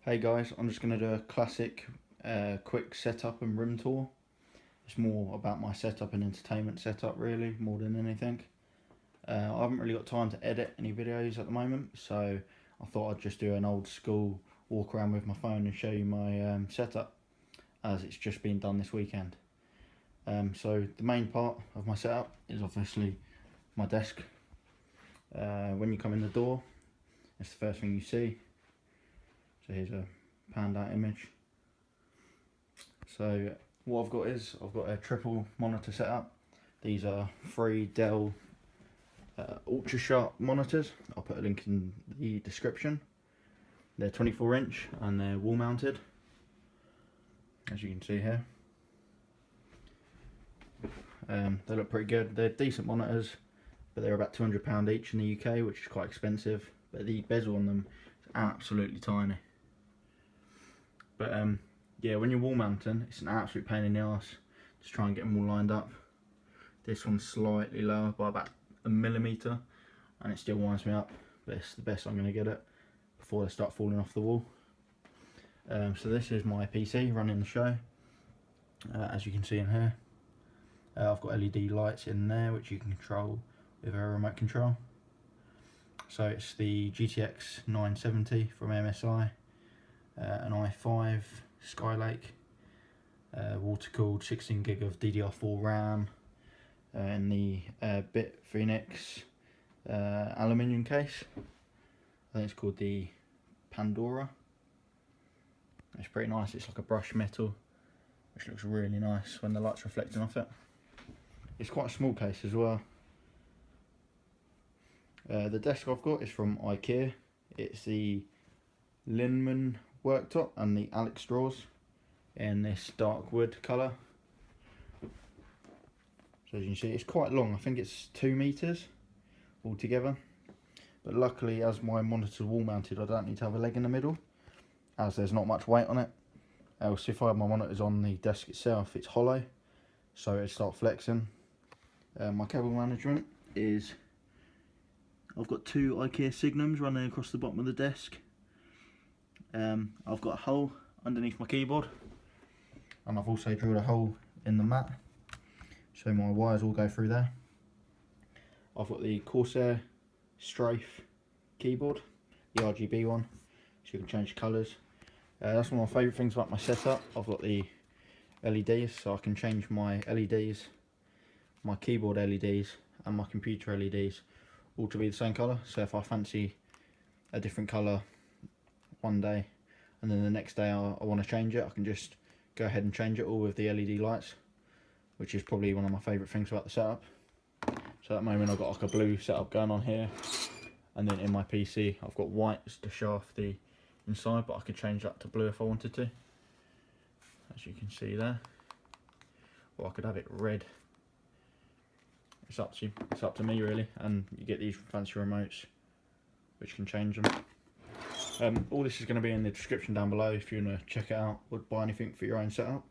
Hey guys, I'm just going to do a classic quick setup and room tour. It's more about my setup and entertainment setup really, more than anything. I haven't really got time to edit any videos at the moment, so I thought I'd just do an old school walk around with my phone and show you my setup, as it's just been done this weekend. So the main part of my setup is obviously my desk. When you come in the door, it's the first thing you see. So here's a panned out image. So what I've got is I've got a triple monitor setup. These are 3 Dell ultra sharp monitors. I'll put a link in the description. They're 24-inch and they're wall mounted, as you can see here. They look pretty good. They're decent monitors, but they're about £200 each in the UK, which is quite expensive. But the bezel on them is absolutely tiny. But yeah, when you're wall mounting, it's an absolute pain in the ass to try and get them all lined up. This one's slightly lower by about a millimetre, and it still winds me up, but it's the best I'm going to get it before they start falling off the wall. So this is my PC running the show, as you can see in here. I've got LED lights in there which you can control with a remote control. So it's the GTX 970 from MSI, an i5 Skylake, water cooled 16 gig of DDR4 RAM, and the Bit Phoenix aluminium case. I think it's called the Pandora. It's pretty nice. It's like a brushed metal, which looks really nice when the light's reflecting off it. It's quite a small case as well. The desk I've got is from IKEA. It's the Linman worktop and the Alex drawers in this dark wood colour. So as you can see, it's quite long. I think it's 2 meters altogether. But luckily, as my monitor's wall mounted, I don't need to have a leg in the middle, as there's not much weight on it. Else, if I have my monitors on the desk itself, it's hollow, so it'll start flexing. My cable management is, I've got 2 IKEA Signums running across the bottom of the desk. I've got a hole underneath my keyboard, and I've also drilled a hole in the mat, so my wires all go through there. I've got the Corsair Strafe keyboard, the RGB one, so you can change colours. That's one of my favourite things about my setup. I've got the LEDs, so I can change my LEDs, my keyboard LEDs and my computer LEDs all to be the same colour. So if I fancy a different colour one day and then the next day I want to change it, I can just go ahead and change it all with the LED lights, which is probably one of my favourite things about the setup. So at the moment I've got like a blue setup going on here, and then in my PC I've got whites to show off the inside, but I could change that to blue if I wanted to, as you can see there. Or I could have it red. It's up to you. It's up to me really, and you get these fancy remotes which can change them. All this is going to be in the description down below if you want to check it out or buy anything for your own setup.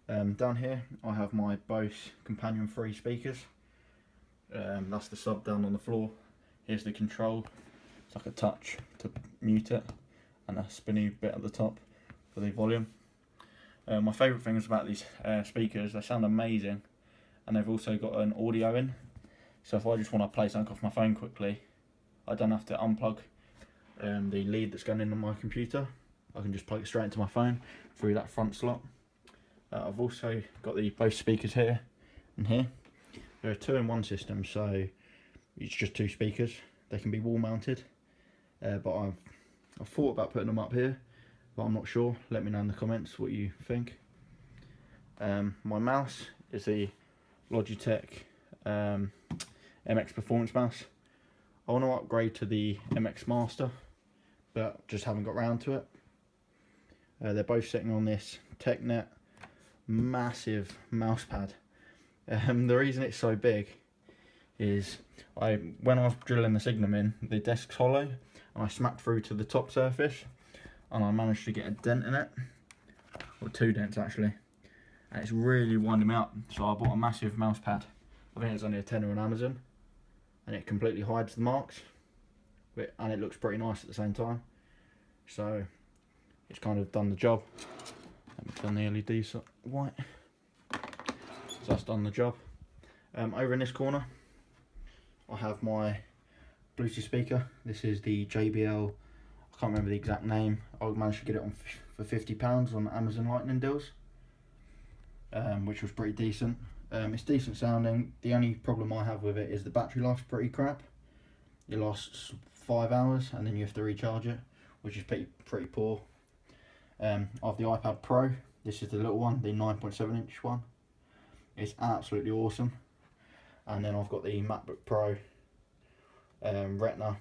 Down here I have my Bose Companion 3 speakers. That's the sub down on the floor. Here's the control. It's like a touch to mute it, and a spinny bit at the top for the volume. My favourite things about these speakers, they sound amazing, and they've also got an audio in. So if I just want to play something off my phone quickly, I don't have to unplug the lead that's going into my computer. I can just plug it straight into my phone through that front slot. I've also got the Bose speakers here and here. They're a 2-in-1 system, so it's just 2 speakers. They can be wall mounted, but I've thought about putting them up here, but I'm not sure. Let me know in the comments what you think. My mouse is the Logitech MX Performance mouse. I want to upgrade to the MX Master, but just haven't got round to it. They're both sitting on this TechNet massive mouse pad. The reason it's so big is when I was drilling the Signum in, the desk's hollow, and I smacked through to the top surface, and I managed to get a dent in it, or 2 dents actually, and it's really winding me up. So I bought a massive mouse pad. I think it's only a tenner on Amazon, and it completely hides the marks, and it looks pretty nice at the same time. So it's kind of done the job. Let me turn the LEDs white. So that's done the job. Over in this corner, I have my Bluetooth speaker. This is the JBL, I can't remember the exact name. I managed to get it on for £50 on Amazon Lightning deals, which was pretty decent. It's decent sounding. The only problem I have with it is the battery life's pretty crap. It lasts 5 hours and then you have to recharge it, which is pretty poor. I have the iPad Pro. This is the little one, the 9.7 inch one. It's absolutely awesome. And then I've got the MacBook Pro Retina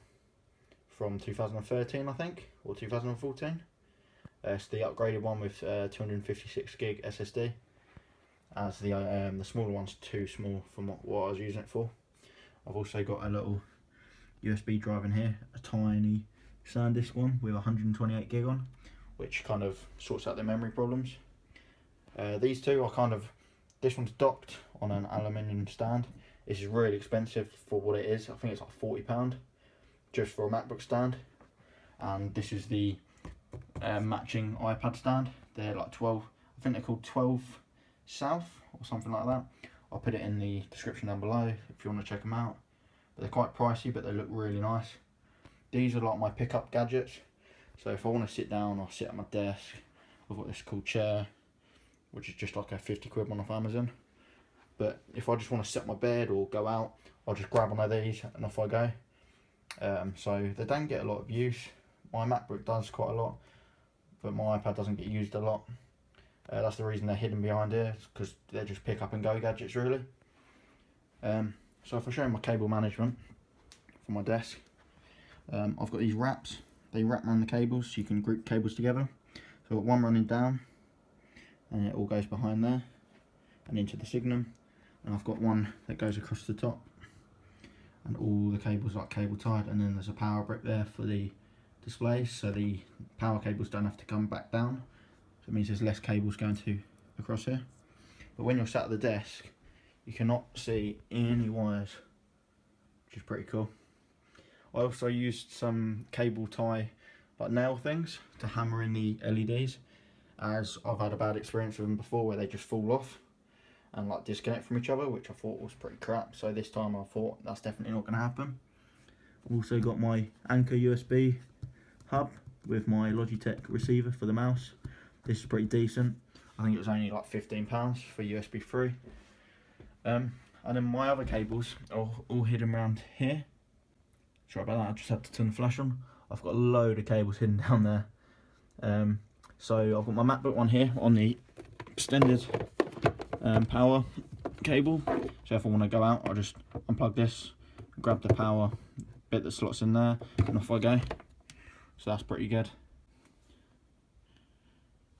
from 2013, I think, or 2014. It's the upgraded one with 256 gig SSD. As the smaller one's too small from what I was using it for. I've also got a little USB drive in here, a tiny SanDisk one with 128 gig on, which kind of sorts out the memory problems. These two are this one's docked on an aluminium stand. This is really expensive for what it is. I think it's like £40 just for a MacBook stand. And this is the matching iPad stand. They're like 12, I think they're called 12 South or something like that. I'll put it in the description down below if you want to check them out. But they're quite pricey, but they look really nice. These are like my pickup gadgets. So if I want to sit down or sit at my desk, I've got this cool chair, which is just like a 50 quid one off Amazon. But if I just want to sit on my bed or go out, I'll just grab one of these and off I go. So they don't get a lot of use. My MacBook does quite a lot, but my iPad doesn't get used a lot. That's the reason they're hidden behind here, because they're just pick up and go gadgets really. So if I show you my cable management for my desk, I've got these wraps. They wrap around the cables so you can group cables together. So I've got one running down, and it all goes behind there and into the Signum. And I've got one that goes across the top, and all the cables are cable tied, and then there's a power brick there for the displays, so the power cables don't have to come back down. So it means there's less cables going across here. But when you're sat at the desk, you cannot see any wires, which is pretty cool. I also used some cable tie like nail things to hammer in the LEDs, as I've had a bad experience with them before where they just fall off and like disconnect from each other, which I thought was pretty crap. So this time I thought that's definitely not going to happen. I've also got my Anker USB hub with my Logitech receiver for the mouse. This is pretty decent. I think it was only like £15 for USB 3. And then my other cables are all hidden around here. Sorry about that, I just had to turn the flash on. I've got a load of cables hidden down there. So I've got my MacBook one here on the extended power cable. So if I want to go out, I'll just unplug this, grab the power bit that slots in there, and off I go. So that's pretty good.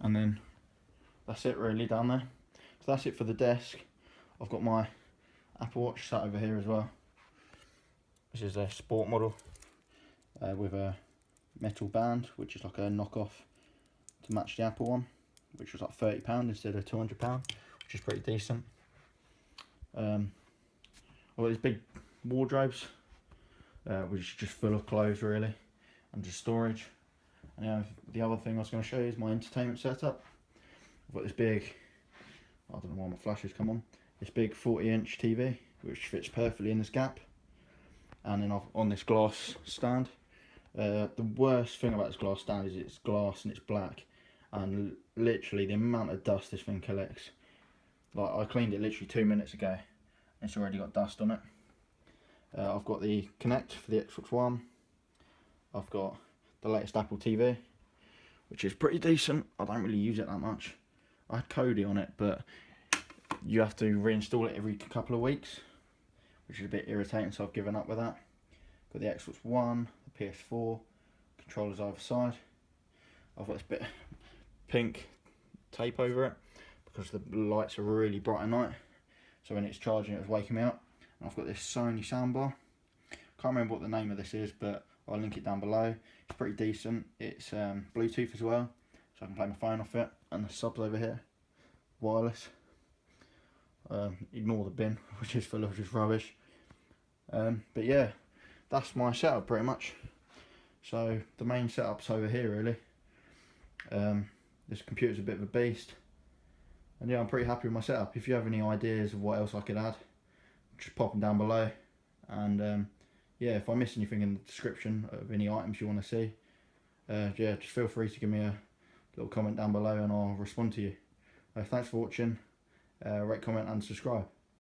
And then that's it really down there. So that's it for the desk. I've got my Apple Watch sat over here as well. This is a sport model with a metal band, which is like a knockoff to match the Apple one, which was like £30 instead of £200, which is pretty decent. I've got these big wardrobes, which is just full of clothes really, and just storage. And the other thing I was going to show you is my entertainment setup. I've got this big, I don't know why my flash has come on, this big 40-inch TV, which fits perfectly in this gap. And then on this glass stand. The worst thing about this glass stand is it's glass and it's black, and literally the amount of dust this thing collects. Like, I cleaned it literally 2 minutes ago and it's already got dust on it. I've got the Connect for the Xbox One. I've got the latest Apple TV, which is pretty decent. I don't really use it that much. I had Kodi on it, but you have to reinstall it every couple of weeks, which is a bit irritating, so I've given up with that. Got the Xbox One, the PS4, controllers either side. I've got this bit of pink tape over it because the lights are really bright at night, so when it's charging it was waking me up. And I've got this Sony soundbar. Can't remember what the name of this is, but I'll link it down below. It's pretty decent. It's Bluetooth as well, so I can play my phone off it. And the subs over here, wireless. Ignore the bin, which is full of just rubbish. But yeah, that's my setup pretty much. So the main setup's over here really. This computer's a bit of a beast, and yeah, I'm pretty happy with my setup. If you have any ideas of what else I could add, just pop them down below. And yeah, if I miss anything in the description of any items you want to see, yeah, just feel free to give me a little comment down below and I'll respond to you. Thanks for watching. Rate, comment and subscribe.